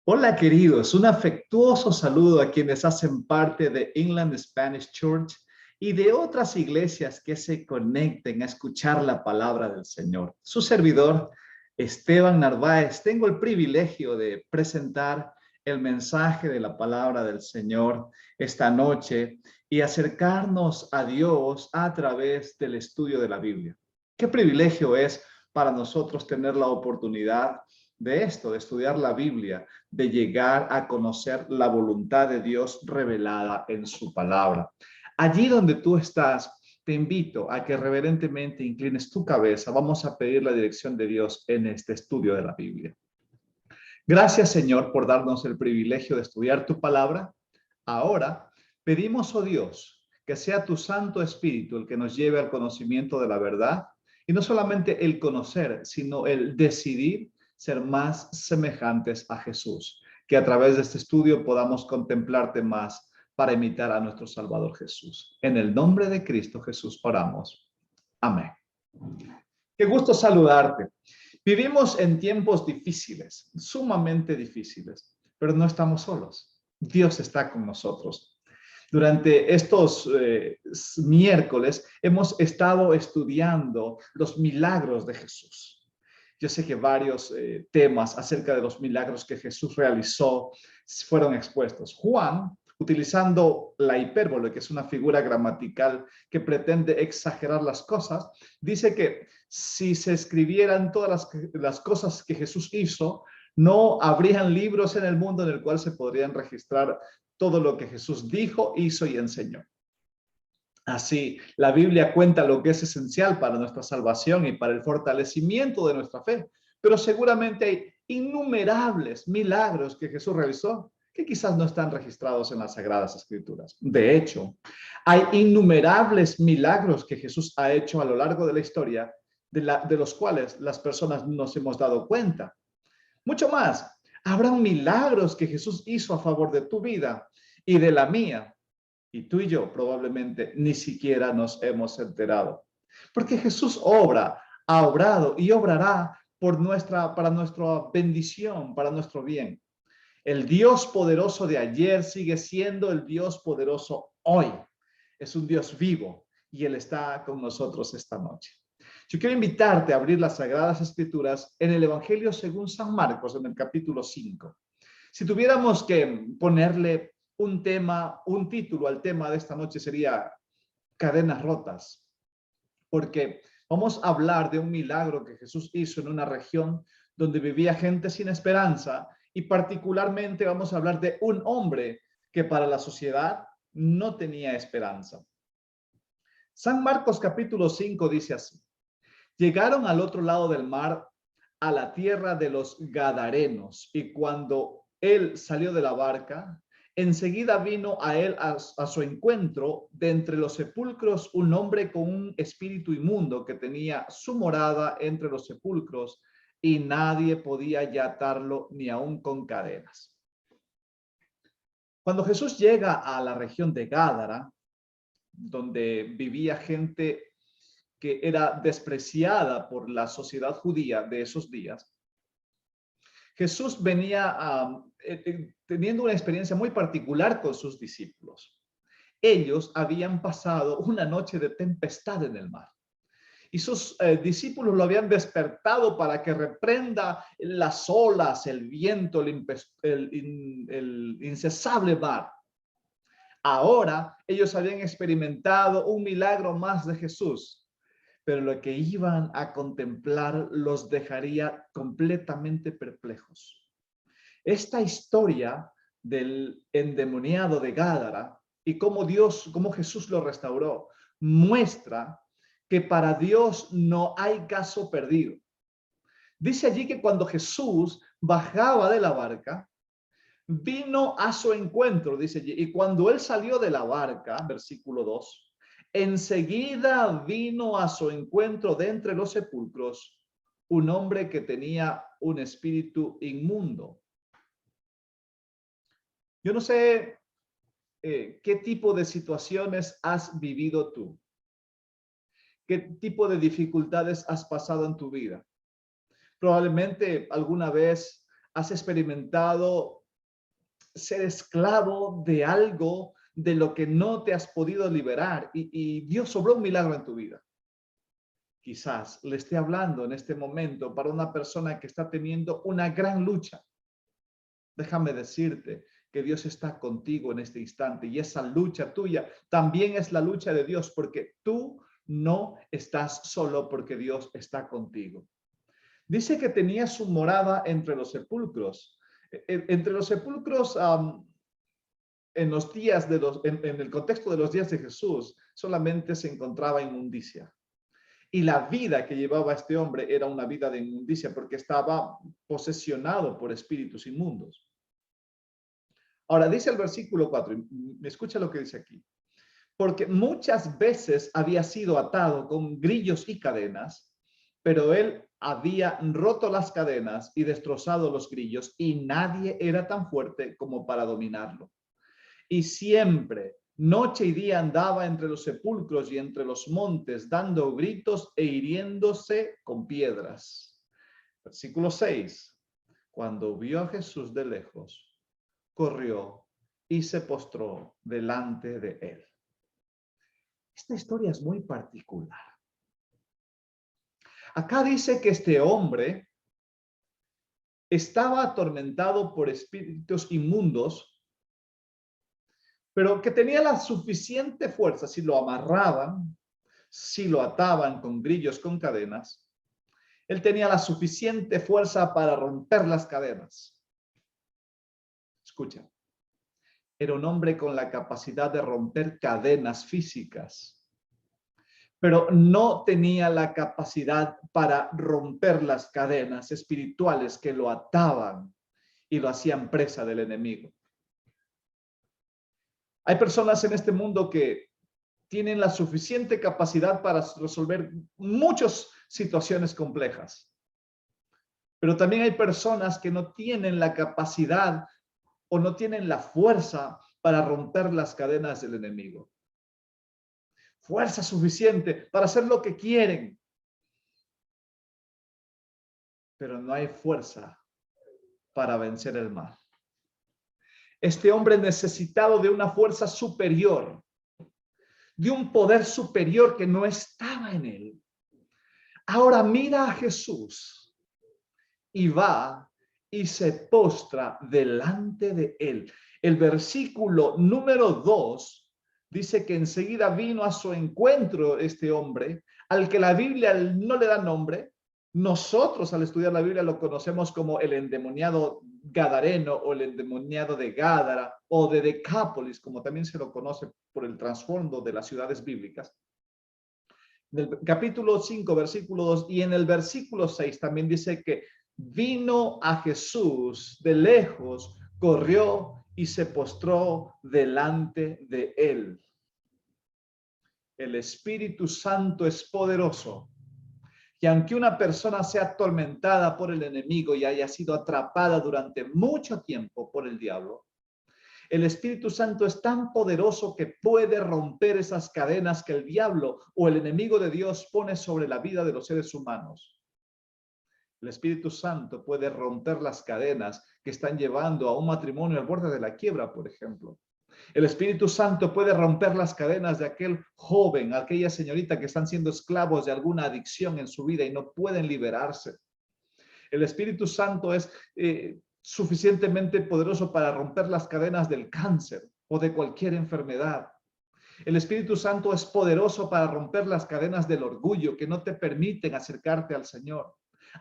Hola queridos, un afectuoso saludo a quienes hacen parte de England Spanish Church y de otras iglesias que se conecten a escuchar la palabra del Señor. Su servidor, Esteban Narváez, tengo el privilegio de presentar el mensaje de la palabra del Señor esta noche y acercarnos a Dios a través del estudio de la Biblia. Qué privilegio es para nosotros tener la oportunidad de esto, de estudiar la Biblia, de llegar a conocer la voluntad de Dios revelada en su palabra. Allí donde tú estás, te invito a que reverentemente inclines tu cabeza. Vamos a pedir la dirección de Dios en este estudio de la Biblia. Gracias, Señor, por darnos el privilegio de estudiar tu palabra. Ahora pedimos, oh Dios, que sea tu Santo Espíritu el que nos lleve al conocimiento de la verdad y no solamente el conocer, sino el decidir ser más semejantes a Jesús. Que a través de este estudio podamos contemplarte más para imitar a nuestro Salvador Jesús. En el nombre de Cristo Jesús oramos. Amén. Qué gusto saludarte. Vivimos en tiempos difíciles, sumamente difíciles, pero no estamos solos. Dios está con nosotros. Durante estos miércoles hemos estado estudiando los milagros de Jesús. Yo sé que varios temas acerca de los milagros que Jesús realizó fueron expuestos. Juan, utilizando la hipérbole, que es una figura gramatical que pretende exagerar las cosas, dice que si se escribieran todas las cosas que Jesús hizo, no habrían libros en el mundo en el cual se podrían registrar todo lo que Jesús dijo, hizo y enseñó. Así, la Biblia cuenta lo que es esencial para nuestra salvación y para el fortalecimiento de nuestra fe, pero seguramente hay innumerables milagros que Jesús realizó que quizás no están registrados en las Sagradas Escrituras. De hecho, hay innumerables milagros que Jesús ha hecho a lo largo de la historia, de los cuales las personas nos hemos dado cuenta. Mucho más, habrán milagros que Jesús hizo a favor de tu vida y de la mía, y tú y yo probablemente ni siquiera nos hemos enterado. Porque Jesús ha obrado y obrará para nuestra bendición, para nuestro bien. El Dios poderoso de ayer sigue siendo el Dios poderoso hoy. Es un Dios vivo y Él está con nosotros esta noche. Yo quiero invitarte a abrir las Sagradas Escrituras en el Evangelio según San Marcos, en el capítulo 5. Si tuviéramos que ponerle un tema, un título al tema de esta noche sería Cadenas Rotas, porque vamos a hablar de un milagro que Jesús hizo en una región donde vivía gente sin esperanza y particularmente vamos a hablar de un hombre que para la sociedad no tenía esperanza. San Marcos capítulo 5 dice así: llegaron al otro lado del mar, a la tierra de los Gadarenos, y cuando él salió de la barca, enseguida vino a él a su encuentro de entre los sepulcros un hombre con un espíritu inmundo que tenía su morada entre los sepulcros y nadie podía ya atarlo ni aun con cadenas. Cuando Jesús llega a la región de Gádara, donde vivía gente que era despreciada por la sociedad judía de esos días, Jesús venía teniendo una experiencia muy particular con sus discípulos. Ellos habían pasado una noche de tempestad en el mar y sus discípulos lo habían despertado para que reprenda las olas, el viento, el incesable mar. Ahora ellos habían experimentado un milagro más de Jesús, pero lo que iban a contemplar los dejaría completamente perplejos. Esta historia del endemoniado de Gádara y cómo Jesús lo restauró, muestra que para Dios no hay caso perdido. Dice allí que cuando Jesús bajaba de la barca, vino a su encuentro, dice allí, y cuando él salió de la barca, versículo 2, enseguida vino a su encuentro de entre los sepulcros un hombre que tenía un espíritu inmundo. Yo no sé qué tipo de situaciones has vivido tú, qué tipo de dificultades has pasado en tu vida. Probablemente alguna vez has experimentado ser esclavo de algo de lo que no te has podido liberar y Dios obró un milagro en tu vida. Quizás le esté hablando en este momento para una persona que está teniendo una gran lucha. Déjame decirte que Dios está contigo en este instante y esa lucha tuya también es la lucha de Dios, porque tú no estás solo, porque Dios está contigo. Dice que tenía su morada entre los sepulcros. Entre los sepulcros, en los días en el contexto de los días de Jesús, solamente se encontraba inmundicia. Y la vida que llevaba este hombre era una vida de inmundicia porque estaba posesionado por espíritus inmundos. Ahora dice el versículo 4, escucha lo que dice aquí. Porque muchas veces había sido atado con grillos y cadenas, pero él había roto las cadenas y destrozado los grillos y nadie era tan fuerte como para dominarlo. Y siempre, noche y día, andaba entre los sepulcros y entre los montes, dando gritos e hiriéndose con piedras. Versículo 6. Cuando vio a Jesús de lejos, corrió y se postró delante de él. Esta historia es muy particular. Acá dice que este hombre estaba atormentado por espíritus inmundos, pero que tenía la suficiente fuerza, si lo amarraban, si lo ataban con grillos, con cadenas, él tenía la suficiente fuerza para romper las cadenas. Escucha, era un hombre con la capacidad de romper cadenas físicas, pero no tenía la capacidad para romper las cadenas espirituales que lo ataban y lo hacían presa del enemigo. Hay personas en este mundo que tienen la suficiente capacidad para resolver muchas situaciones complejas, pero también hay personas que no tienen la capacidad o no tienen la fuerza para romper las cadenas del enemigo. Fuerza suficiente para hacer lo que quieren, pero no hay fuerza para vencer el mal. Este hombre necesitado de una fuerza superior, de un poder superior que no estaba en él. Ahora mira a Jesús y va y se postra delante de él. El versículo número 2 dice que enseguida vino a su encuentro este hombre, al que la Biblia no le da nombre. Nosotros al estudiar la Biblia lo conocemos como el endemoniado gadareno o el endemoniado de Gádara o de Decápolis, como también se lo conoce por el trasfondo de las ciudades bíblicas. En el capítulo 5, versículo 2 y en el versículo 6 también dice que vino a Jesús de lejos, corrió y se postró delante de él. El Espíritu Santo es poderoso. Y aunque una persona sea atormentada por el enemigo y haya sido atrapada durante mucho tiempo por el diablo, el Espíritu Santo es tan poderoso que puede romper esas cadenas que el diablo o el enemigo de Dios pone sobre la vida de los seres humanos. El Espíritu Santo puede romper las cadenas que están llevando a un matrimonio al borde de la quiebra, por ejemplo. El Espíritu Santo puede romper las cadenas de aquel joven, aquella señorita que están siendo esclavos de alguna adicción en su vida y no pueden liberarse. El Espíritu Santo es suficientemente poderoso para romper las cadenas del cáncer o de cualquier enfermedad. El Espíritu Santo es poderoso para romper las cadenas del orgullo que no te permiten acercarte al Señor.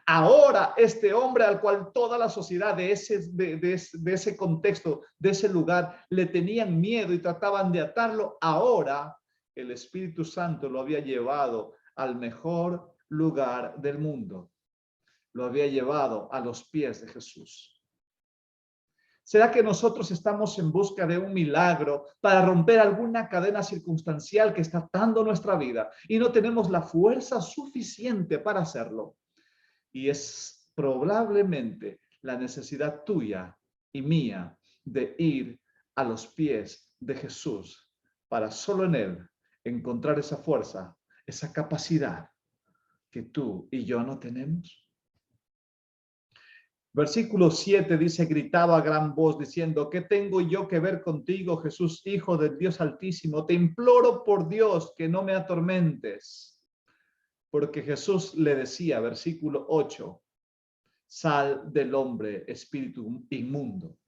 Ahora este hombre al cual toda la sociedad de ese contexto, de ese lugar, le tenían miedo y trataban de atarlo, ahora el Espíritu Santo lo había llevado al mejor lugar del mundo. Lo había llevado a los pies de Jesús. ¿Será que nosotros estamos en busca de un milagro para romper alguna cadena circunstancial que está atando nuestra vida y no tenemos la fuerza suficiente para hacerlo? Y es probablemente la necesidad tuya y mía de ir a los pies de Jesús para solo en Él encontrar esa fuerza, esa capacidad que tú y yo no tenemos. Versículo 7 dice, gritaba a gran voz diciendo, ¿qué tengo yo que ver contigo, Jesús, Hijo del Dios Altísimo? Te imploro por Dios que no me atormentes. Porque Jesús le decía, versículo 8, sal del hombre, espíritu inmundo.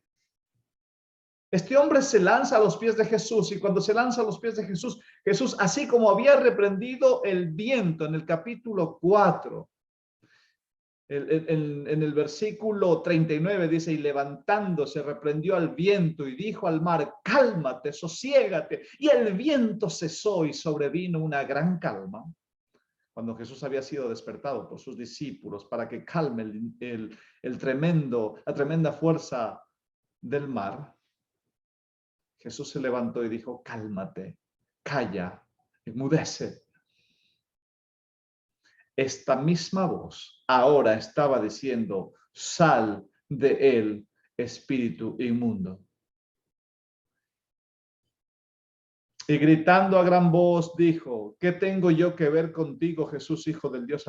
Este hombre se lanza a los pies de Jesús, y cuando se lanza a los pies de Jesús, Jesús, así como había reprendido el viento en el capítulo 4, en el versículo 39 dice, y levantándose reprendió al viento y dijo al mar, cálmate, sosiégate. Y el viento cesó y sobrevino una gran calma. Cuando Jesús había sido despertado por sus discípulos para que calme la tremenda fuerza del mar, Jesús se levantó y dijo, cálmate, calla, enmudece. Esta misma voz ahora estaba diciendo, sal de él, espíritu inmundo. Y gritando a gran voz dijo, ¿qué tengo yo que ver contigo, Jesús, Hijo del Dios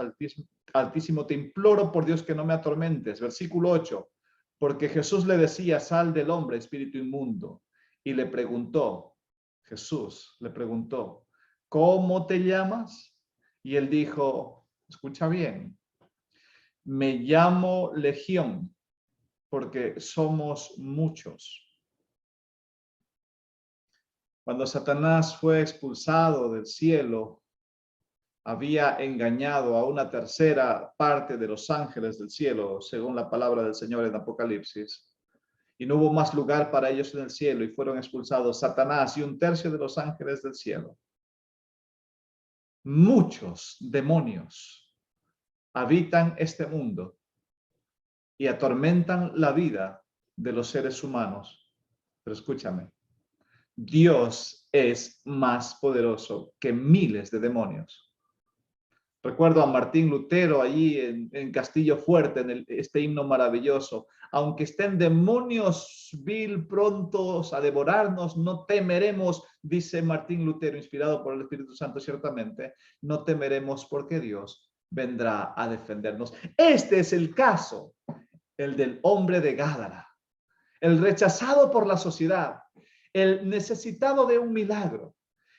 Altísimo? Te imploro por Dios que no me atormentes. Versículo 8, porque Jesús le decía, sal del hombre, espíritu inmundo. Y le preguntó, Jesús le preguntó, ¿cómo te llamas? Y él dijo, escucha bien, me llamo Legión, porque somos muchos. Cuando Satanás fue expulsado del cielo, había engañado a una tercera parte de los ángeles del cielo, según la palabra del Señor en Apocalipsis. Y no hubo más lugar para ellos en el cielo y fueron expulsados Satanás y un tercio de los ángeles del cielo. Muchos demonios habitan este mundo y atormentan la vida de los seres humanos. Pero escúchame, Dios es más poderoso que miles de demonios. Recuerdo a Martín Lutero allí en Castillo Fuerte, en este himno maravilloso. Aunque estén demonios vil prontos a devorarnos, no temeremos, dice Martín Lutero, inspirado por el Espíritu Santo ciertamente, no temeremos porque Dios vendrá a defendernos. Este es el caso, el del hombre de Gádara, el rechazado por la sociedad, el necesitado de un milagro.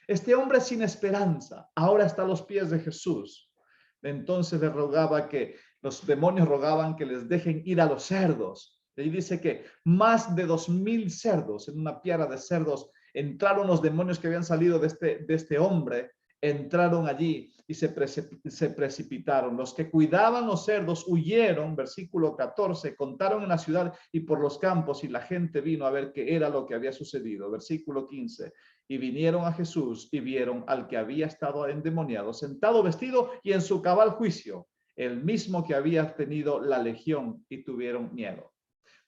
Este hombre sin esperanza ahora está a los pies de Jesús. Entonces le rogaba que los demonios rogaban que les dejen ir a los cerdos. Y dice que más de 2000 cerdos, en una piara de cerdos, entraron los demonios que habían salido de este hombre, entraron allí y se precipitaron. Los que cuidaban los cerdos huyeron, versículo 14, contaron en la ciudad y por los campos, y la gente vino a ver qué era lo que había sucedido. Versículo 15. Y vinieron a Jesús y vieron al que había estado endemoniado, sentado, vestido y en su cabal juicio, el mismo que había tenido la legión, y tuvieron miedo.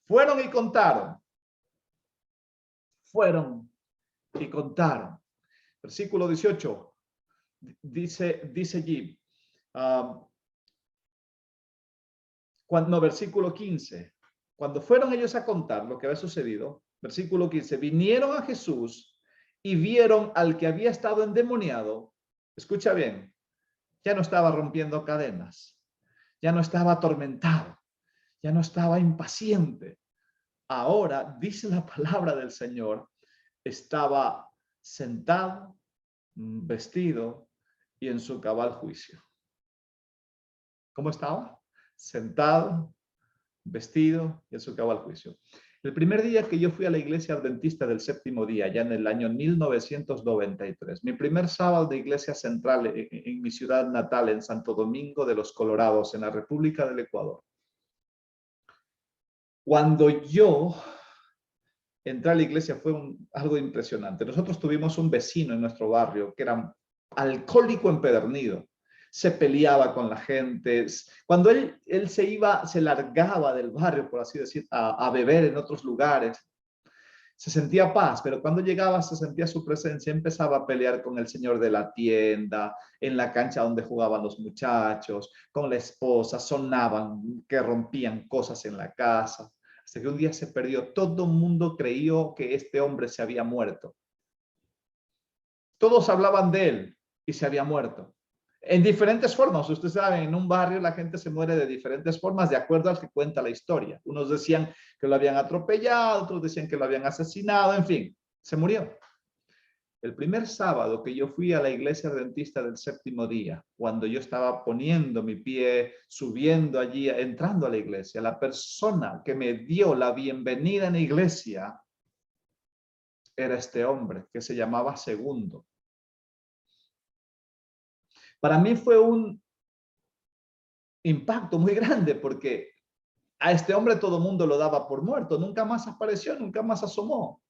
Fueron y contaron. Fueron y contaron. Versículo 18. Dice allí, versículo 15. Cuando fueron ellos a contar lo que había sucedido, versículo 15, vinieron a Jesús y vieron al que había estado endemoniado. Escucha bien, ya no estaba rompiendo cadenas, ya no estaba atormentado, ya no estaba impaciente. Ahora, dice la palabra del Señor, estaba sentado, vestido y en su cabal juicio. ¿Cómo estaba? Sentado, vestido y en su cabal juicio. El primer día que yo fui a la iglesia adventista del séptimo día, ya en el año 1993, mi primer sábado de iglesia central en mi ciudad natal, en Santo Domingo de los Colorados, en la República del Ecuador. Cuando yo entré a la iglesia fue algo impresionante. Nosotros tuvimos un vecino en nuestro barrio que era alcohólico empedernido. Se peleaba con la gente. Cuando él se largaba del barrio, por así decir, a beber en otros lugares, se sentía paz, pero cuando llegaba se sentía su presencia, empezaba a pelear con el señor de la tienda, en la cancha donde jugaban los muchachos, con la esposa, sonaban, que rompían cosas en la casa, hasta que un día se perdió. Todo el mundo creyó que este hombre se había muerto. Todos hablaban de él y se había muerto. En diferentes formas. Ustedes saben, en un barrio la gente se muere de diferentes formas de acuerdo al que cuenta la historia. Unos decían que lo habían atropellado, otros decían que lo habían asesinado, en fin, se murió. El primer sábado que yo fui a la iglesia adventista del séptimo día, cuando yo estaba poniendo mi pie, subiendo allí, entrando a la iglesia, la persona que me dio la bienvenida en la iglesia era este hombre que se llamaba Segundo. Para mí fue un impacto muy grande porque a este hombre todo el mundo lo daba por muerto, nunca más apareció, nunca más asomó.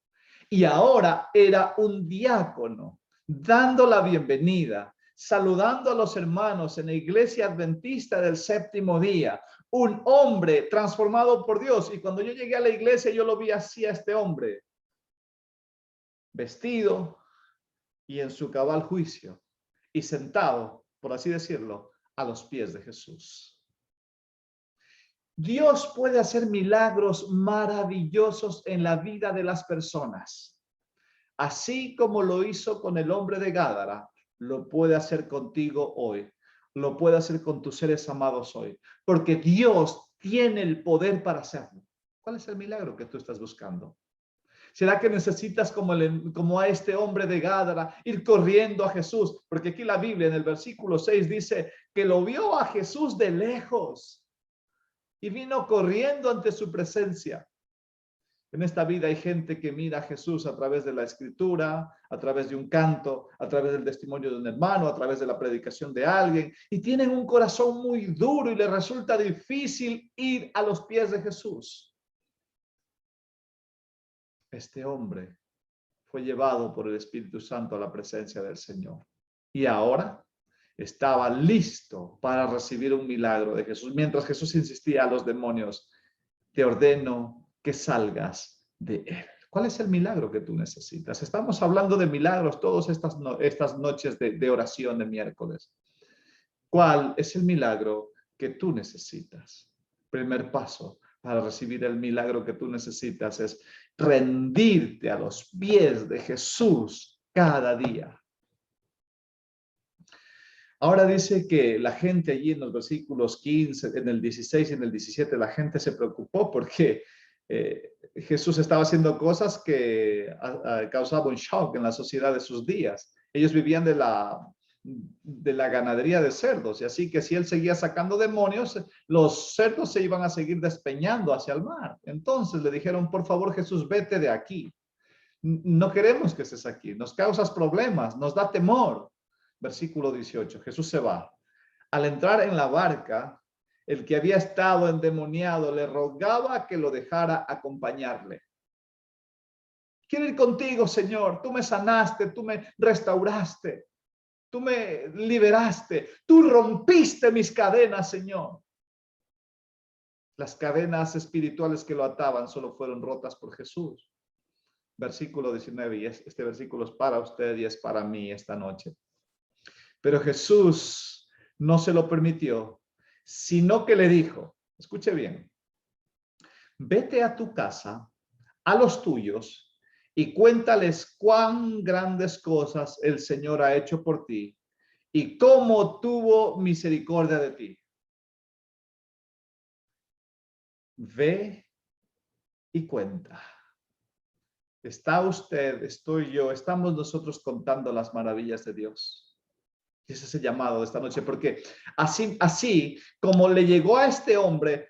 Y ahora era un diácono dando la bienvenida, saludando a los hermanos en la iglesia adventista del séptimo día, un hombre transformado por Dios. Y cuando yo llegué a la iglesia, yo lo vi así a este hombre, vestido y en su cabal juicio, y sentado, por así decirlo, a los pies de Jesús. Dios puede hacer milagros maravillosos en la vida de las personas. Así como lo hizo con el hombre de Gádara, lo puede hacer contigo hoy. Lo puede hacer con tus seres amados hoy. Porque Dios tiene el poder para hacerlo. ¿Cuál es el milagro que tú estás buscando? ¿Será que necesitas como a este hombre de Gádara ir corriendo a Jesús? Porque aquí la Biblia en el versículo 6 dice que lo vio a Jesús de lejos y vino corriendo ante su presencia. En esta vida hay gente que mira a Jesús a través de la escritura, a través de un canto, a través del testimonio de un hermano, a través de la predicación de alguien, y tienen un corazón muy duro y les resulta difícil ir a los pies de Jesús. Este hombre fue llevado por el Espíritu Santo a la presencia del Señor. Y ahora estaba listo para recibir un milagro de Jesús. Mientras Jesús insistía a los demonios, te ordeno que salgas de él. ¿Cuál es el milagro que tú necesitas? Estamos hablando de milagros todas estas noches de oración de miércoles. ¿Cuál es el milagro que tú necesitas? Primer paso para recibir el milagro que tú necesitas es rendirte a los pies de Jesús cada día. Ahora dice que la gente allí en los versículos 15, en el 16 y en el 17, la gente se preocupó porque Jesús estaba haciendo cosas que causaban un shock en la sociedad de sus días. Ellos vivían de la ganadería de cerdos, y así que si él seguía sacando demonios, los cerdos se iban a seguir despeñando hacia el mar. Entonces le dijeron, por favor, Jesús, vete de aquí. No queremos que estés aquí, nos causas problemas, nos da temor. Versículo 18, Jesús se va. Al entrar en la barca, el que había estado endemoniado le rogaba que lo dejara acompañarle. Quiero ir contigo, Señor. Tú me sanaste, tú me restauraste, tú me liberaste, tú rompiste mis cadenas, Señor. Las cadenas espirituales que lo ataban solo fueron rotas por Jesús. Versículo 19, y este versículo es para usted y es para mí esta noche. Pero Jesús no se lo permitió, sino que le dijo, escuche bien, vete a tu casa, a los tuyos, y cuéntales cuán grandes cosas el Señor ha hecho por ti y cómo tuvo misericordia de ti. Ve y cuenta. Está usted, estoy yo, estamos nosotros contando las maravillas de Dios. Ese es el llamado de esta noche, porque así como le llegó a este hombre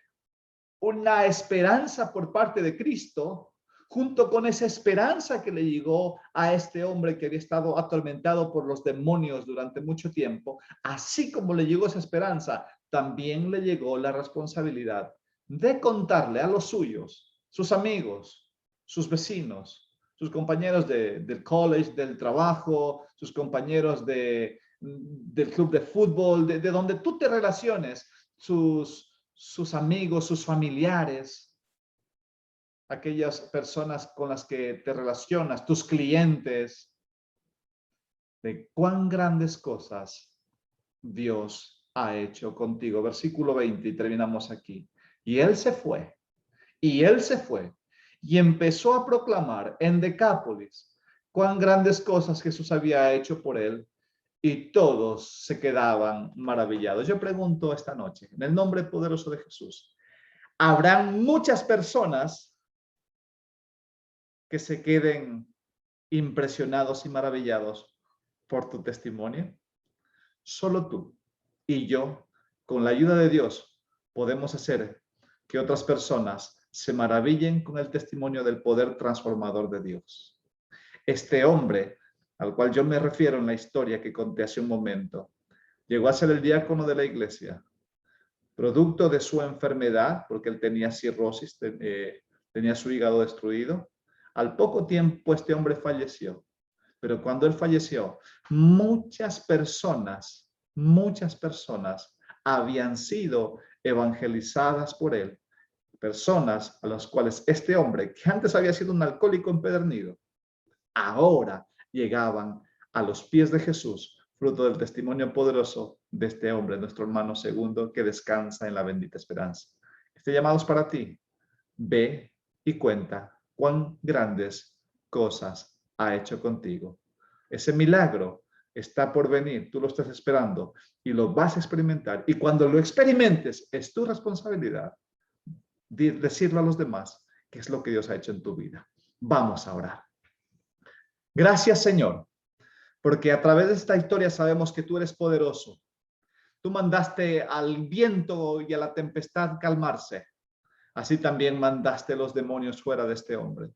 una esperanza por parte de Cristo, junto con esa esperanza que le llegó a este hombre que había estado atormentado por los demonios durante mucho tiempo, así como le llegó esa esperanza, también le llegó la responsabilidad de contarle a los suyos, sus amigos, sus vecinos, sus compañeros del college, del trabajo, sus compañeros del club de fútbol, de donde tú te relaciones, sus amigos, sus familiares, aquellas personas con las que te relacionas, tus clientes, de cuán grandes cosas Dios ha hecho contigo. Versículo 20 y terminamos aquí. Y él se fue, y él se fue, y empezó a proclamar en Decápolis cuán grandes cosas Jesús había hecho por él, y todos se quedaban maravillados. Yo pregunto esta noche, en el nombre poderoso de Jesús, ¿habrán muchas personas que se queden impresionados y maravillados por tu testimonio? Solo tú y yo, con la ayuda de Dios, podemos hacer que otras personas se maravillen con el testimonio del poder transformador de Dios. Este hombre, al cual yo me refiero en la historia que conté hace un momento, llegó a ser el diácono de la iglesia, producto de su enfermedad, porque él tenía cirrosis, tenía su hígado destruido. Al poco tiempo este hombre falleció, pero cuando él falleció, muchas personas habían sido evangelizadas por él, personas a las cuales este hombre, que antes había sido un alcohólico empedernido, ahora llegaban a los pies de Jesús, fruto del testimonio poderoso de este hombre, nuestro hermano segundo, que descansa en la bendita esperanza. Este llamado es para ti. Ve y cuenta cuán grandes cosas ha hecho contigo. Ese milagro está por venir, tú lo estás esperando y lo vas a experimentar. Y cuando lo experimentes, es tu responsabilidad decirlo a los demás qué es lo que Dios ha hecho en tu vida. Vamos a orar. Gracias, Señor, porque a través de esta historia sabemos que tú eres poderoso. Tú mandaste al viento y a la tempestad calmarse. Así también mandaste los demonios fuera de este hombre.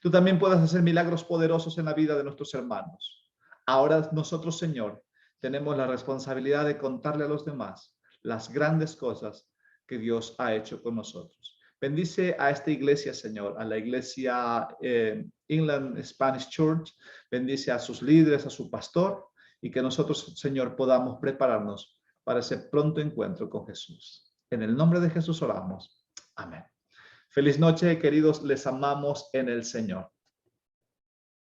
Tú también puedes hacer milagros poderosos en la vida de nuestros hermanos. Ahora nosotros, Señor, tenemos la responsabilidad de contarle a los demás las grandes cosas que Dios ha hecho con nosotros. Bendice a esta iglesia, Señor, a la iglesia Inland Spanish Church. Bendice a sus líderes, a su pastor, y que nosotros, Señor, podamos prepararnos para ese pronto encuentro con Jesús. En el nombre de Jesús oramos. Amén. Feliz noche, queridos. Les amamos en el Señor.